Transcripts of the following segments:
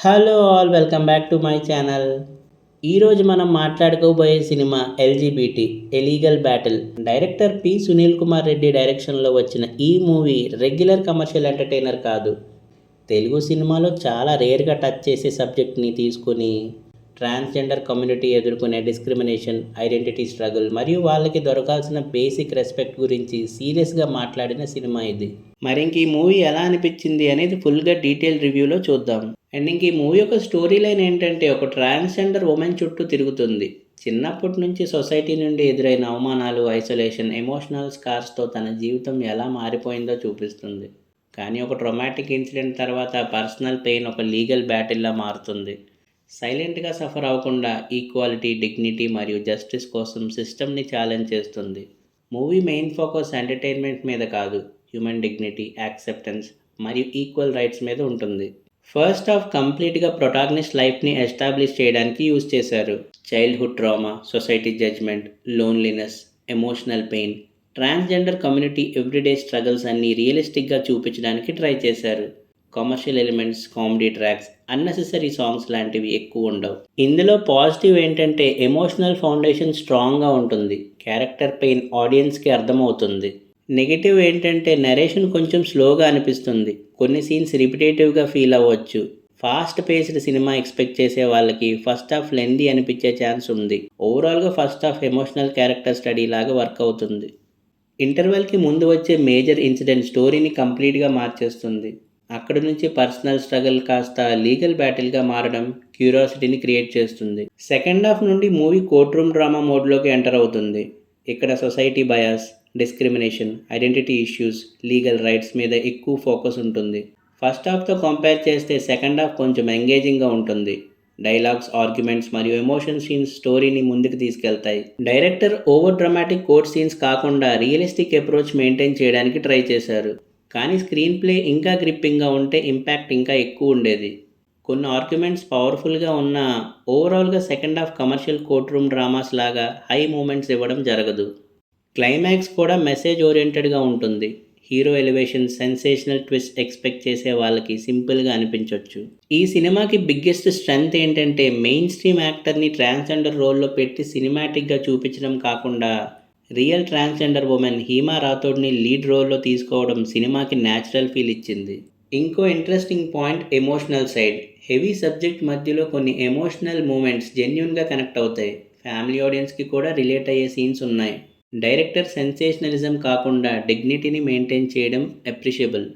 Hello all welcome back to my channel. ఈరోజు మనం మాట్లాడుకోబోయే సినిమా LGBT a legal battle. Director P Sunil Kumar Reddy డైరెక్షన్లో వచ్చిన ఈ మూవీ రెగ్యులర్ కమర్షియల్ ఎంటర్టైనర్ కాదు. తెలుగు సినిమాలో చాలా రేర్గా టచ్ చేసే సబ్జెక్ట్ని తీసుకుని ట్రాన్స్జెండర్ కమ్యూనిటీ ఎదుర్కొనే డిస్క్రిమినేషన్, ఐడెంటిటీ స్ట్రగుల్ మరియు వాళ్ళకి దొరకాల్సిన బేసిక్ రెస్పెక్ట్ గురించి సీరియస్గా మాట్లాడిన సినిమా ఇది. మరి ఇంక ఈ మూవీ ఎలా అనిపించింది అనేది ఫుల్గా డీటెయిల్ రివ్యూలో చూద్దాం. అండ్ ఇంక ఈ మూవీ యొక్క స్టోరీ లైన్ ఏంటంటే, ఒక ట్రాన్స్జెండర్ ఉమెన్ చుట్టూ తిరుగుతుంది. చిన్నప్పటి నుంచి సొసైటీ నుండి ఎదురైన అవమానాలు, ఐసోలేషన్, ఎమోషనల్ స్కార్స్తో తన జీవితం ఎలా మారిపోయిందో చూపిస్తుంది. కానీ ఒక ట్రొమాటిక్ ఇన్సిడెంట్ తర్వాత పర్సనల్ పెయిన్ ఒక లీగల్ బ్యాటిల్లా మారుతుంది. సైలెంట్గా సఫర్ అవ్వకుండా ఈక్వాలిటీ, డిగ్నిటీ మరియు జస్టిస్ కోసం సిస్టమ్ని ఛాలెంజ్ చేస్తుంది. మూవీ మెయిన్ ఫోకస్ ఎంటర్టైన్మెంట్ మీద కాదు, హ్యూమన్ డిగ్నిటీ, యాక్సెప్టెన్స్ మరియు ఈక్వల్ రైట్స్ మీద ఉంటుంది. ఫస్ట్ హాఫ్ కంప్లీట్గా ప్రొటాగనిస్ట్ లైఫ్ని ఎస్టాబ్లిష్ చేయడానికి యూజ్ చేశారు. Childhood trauma, society judgement, loneliness, emotional pain, transgender community everyday struggles అన్నీ రియలిస్టిక్గా చూపించడానికి ట్రై చేశారు. Commercial elements, comedy tracks, unnecessary songs లాంటివి ఎక్కువ ఉండవు. ఇందులో పాజిటివ్ ఏంటంటే ఎమోషనల్ ఫౌండేషన్ స్ట్రాంగ్గా ఉంటుంది. క్యారెక్టర్ పెయిన్ ఆడియన్స్కి అర్థమవుతుంది. నెగిటివ్ ఏంటంటే నరేషన్ కొంచెం స్లోగా అనిపిస్తుంది. కొన్ని సీన్స్ రిపిటేటివ్గా ఫీల్ అవ్వచ్చు. ఫాస్ట్ పేస్డ్ సినిమా ఎక్స్పెక్ట్ చేసే వాళ్ళకి ఫస్ట్ హాఫ్ లెందీ అనిపించే ఛాన్స్ ఉంది. ఓవరాల్గా first half emotional character study లాగా వర్క్ అవుతుంది. ఇంటర్వెల్కి ముందు వచ్చే మేజర్ ఇన్సిడెంట్ స్టోరీని కంప్లీట్గా మార్చేస్తుంది. అక్కడి నుంచి పర్సనల్ స్ట్రగల్ కాస్త లీగల్ బ్యాటిల్గా మారడం క్యూరియాసిటీని క్రియేట్ చేస్తుంది. సెకండ్ హాఫ్ నుండి మూవీ కోర్ట్ రూమ్ డ్రామా మోడ్లోకి ఎంటర్ అవుతుంది. ఇక్కడ society bias, discrimination, identity issues, legal rights మీద ఎక్కువ ఫోకస్ ఉంటుంది. ఫస్ట్ హాఫ్తో కంపేర్ చేస్తే సెకండ్ హాఫ్ కొంచెం ఎంగేజింగ్గా ఉంటుంది. డైలాగ్స్, ఆర్గ్యుమెంట్స్ మరియు ఎమోషన్ సీన్స్ స్టోరీని ముందుకు తీసుకెళ్తాయి. Director over dramatic court scenes కాకుండా రియలిస్టిక్ అప్రోచ్ మెయింటైన్ చేయడానికి ట్రై చేశారు. కానీ స్క్రీన్ ప్లే ఇంకా గ్రిప్పింగ్గా ఉంటే ఇంపాక్ట్ ఇంకా ఎక్కువ ఉండేది. కొన్ని ఆర్గ్యుమెంట్స్ పవర్ఫుల్గా ఉన్నా ఓవరాల్గా second half commercial court room dramas లాగా హై మూమెంట్స్ ఇవ్వడం జరగదు. క్లైమాక్స్ కూడా మెసేజ్ ఓరియంటెడ్గా ఉంటుంది. Hero elevation, sensational twist expect చేసే వాళ్ళకి సింపుల్గా అనిపించవచ్చు. ఈ సినిమాకి బిగ్గెస్ట్ స్ట్రెంగ్త్ ఏంటంటే మెయిన్ స్ట్రీమ్ యాక్టర్ని ట్రాన్స్జెండర్ రోల్లో పెట్టి సినిమాటిక్గా చూపించడం కాకుండా real transgender women Hima రాథోడ్ని lead రోల్లో తీసుకోవడం సినిమాకి న్యాచురల్ ఫీల్ ఇచ్చింది. ఇంకో interesting point emotional side. Heavy subject మధ్యలో కొన్ని ఎమోషనల్ మూమెంట్స్ జెన్యూన్గా కనెక్ట్ అవుతాయి. ఫ్యామిలీ ఆడియన్స్కి కూడా రిలేట్ అయ్యే సీన్స్ ఉన్నాయి. డైరెక్టర్ సెన్సేషనలిజం కాకుండా డిగ్నిటీని మెయింటైన్ చేయడం అప్రిషియబుల్.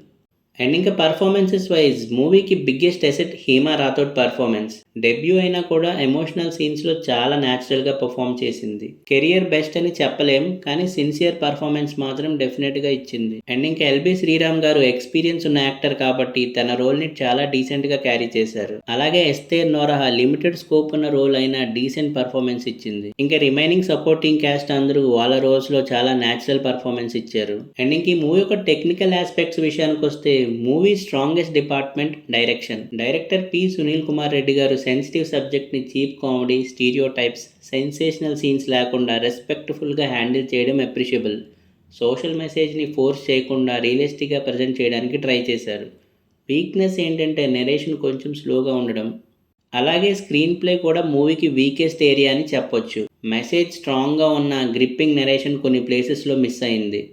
అండ్ ఇంకా పర్ఫార్మెన్సెస్ వైజ్ మూవీకి biggest asset Hima Rathod performance. Debut అయినా కూడా ఎమోషనల్ సీన్స్లో చాలా న్యాచురల్గా పర్ఫామ్ చేసింది. కెరియర్ బెస్ట్ అని చెప్పలేం, కానీ సిన్సియర్ పర్ఫార్మెన్స్ మాత్రం డెఫినెట్గా ఇచ్చింది. అండ్ ఇంకా ఎల్బి శ్రీరామ్ గారు ఎక్స్పీరియన్స్ ఉన్న యాక్టర్ కాబట్టి తన రోల్ని చాలా డీసెంట్గా క్యారీ చేశారు. అలాగే ఎస్తేర్ నోరహా లిమిటెడ్ స్కోప్ ఉన్న రోల్ అయినా డీసెంట్ పర్ఫార్మెన్స్ ఇచ్చింది. ఇంకా రిమైనింగ్ సపోర్టింగ్ క్యాస్ట్ అందరూ వాళ్ళ రోల్స్లో చాలా న్యాచురల్ పర్ఫార్మెన్స్ ఇచ్చారు. అండ్ ఇంక ఈ మూవీ యొక్క టెక్నికల్ ఆస్పెక్ట్స్ విషయానికి వస్తే movie strongest department direction. Director P Sunil Kumar Reddy గారు సెన్సిటివ్ సబ్జెక్ట్ని cheap comedy, stereo types, sensational scenes లేకుండా రెస్పెక్ట్ఫుల్గా హ్యాండిల్ చేయడం అప్రిషియబుల్. సోషల్ మెసేజ్ని ఫోర్స్ చేయకుండా రియలిస్టిక్గా ప్రజెంట్ చేయడానికి ట్రై చేశారు. వీక్నెస్ ఏంటంటే నెరేషన్ కొంచెం స్లోగా ఉండడం. అలాగే స్క్రీన్ ప్లే కూడా మూవీకి వీకెస్ట్ ఏరియా అని చెప్పొచ్చు. మెసేజ్ స్ట్రాంగ్గా ఉన్న గ్రిప్పింగ్ నెరేషన్ కొన్ని ప్లేసెస్లో మిస్ అయింది.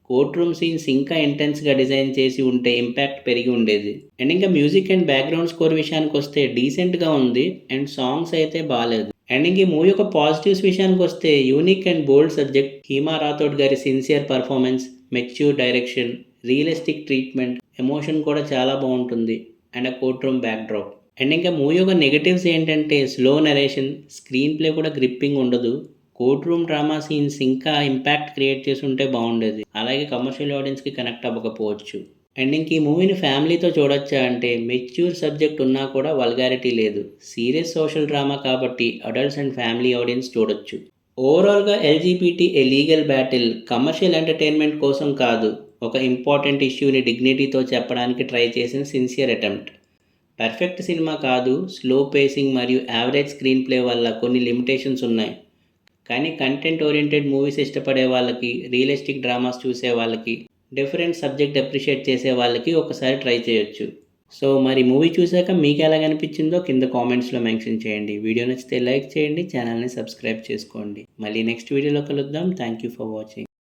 కోర్ట్ రూమ్ సీన్స్ ఇంకా ఇంటెన్స్గా డిజైన్ చేసి ఉంటే ఇంపాక్ట్ పెరిగి ఉండేది. అండ్ ఇంకా మ్యూజిక్ అండ్ బ్యాక్గ్రౌండ్ స్కోర్ విషయానికి వస్తే డీసెంట్గా ఉంది. అండ్ సాంగ్స్ అయితే బాగాలేదు. అండ్ ఇంక ఈ మూవీ యొక్క పాజిటివ్స్ విషయానికి వస్తే unique and bold subject, Hima Rathod గారి sincere performance, mature direction, realistic treatment, emotion కూడా చాలా బాగుంటుంది. అండ్ ఆ కోర్ట్ రూమ్ బ్యాక్డ్రాప్. అండ్ ఇంకా మూవీ యొక్క నెగటివ్స్ ఏంటంటే స్లో నరేషన్, స్క్రీన్ ప్లే కూడా గ్రిప్పింగ్ ఉండదు. కోర్ట్ రూమ్ డ్రామా సీన్స్ ఇంకా ఇంపాక్ట్ క్రియేట్ చేసి ఉంటే బాగుండేది. అలాగే కమర్షియల్ ఆడియన్స్కి కనెక్ట్ అవ్వకపోవచ్చు. అండ్ ఇంక ఈ మూవీని ఫ్యామిలీతో చూడొచ్చా అంటే మెచ్యూర్ సబ్జెక్ట్ ఉన్నా కూడా వల్గారిటీ లేదు. సీరియస్ సోషల్ డ్రామా కాబట్టి అడల్ట్స్ అండ్ ఫ్యామిలీ ఆడియన్స్ చూడొచ్చు. ఓవరాల్గా LGBT a legal battle commercial entertainment కోసం కాదు, ఒక ఇంపార్టెంట్ ఇష్యూని డిగ్నిటీతో చెప్పడానికి ట్రై చేసిన సిన్సియర్ అటెంప్ట్. పర్ఫెక్ట్ సినిమా కాదు, స్లో పేసింగ్ మరియు యావరేజ్ స్క్రీన్ ప్లే వల్ల కొన్ని లిమిటేషన్స్ ఉన్నాయి. కానీ కంటెంట్ ఓరియంటెడ్ మూవీస్ ఇష్టపడే వాళ్ళకి, రియలిస్టిక్ డ్రామాస్ చూసే వాళ్ళకి, డిఫరెంట్ సబ్జెక్ట్ అప్రిషియేట్ చేసే వాళ్ళకి ఒకసారి ట్రై చేయొచ్చు. సో మరి మూవీ చూసాక మీకు ఎలా అనిపించిందో కింద కామెంట్స్లో మెన్షన్ చేయండి. వీడియో నచ్చితే లైక్ చేయండి, ఛానల్ని సబ్స్క్రైబ్ చేసుకోండి. మళ్ళీ నెక్స్ట్ వీడియోలో కలుద్దాం. Thank you for watching.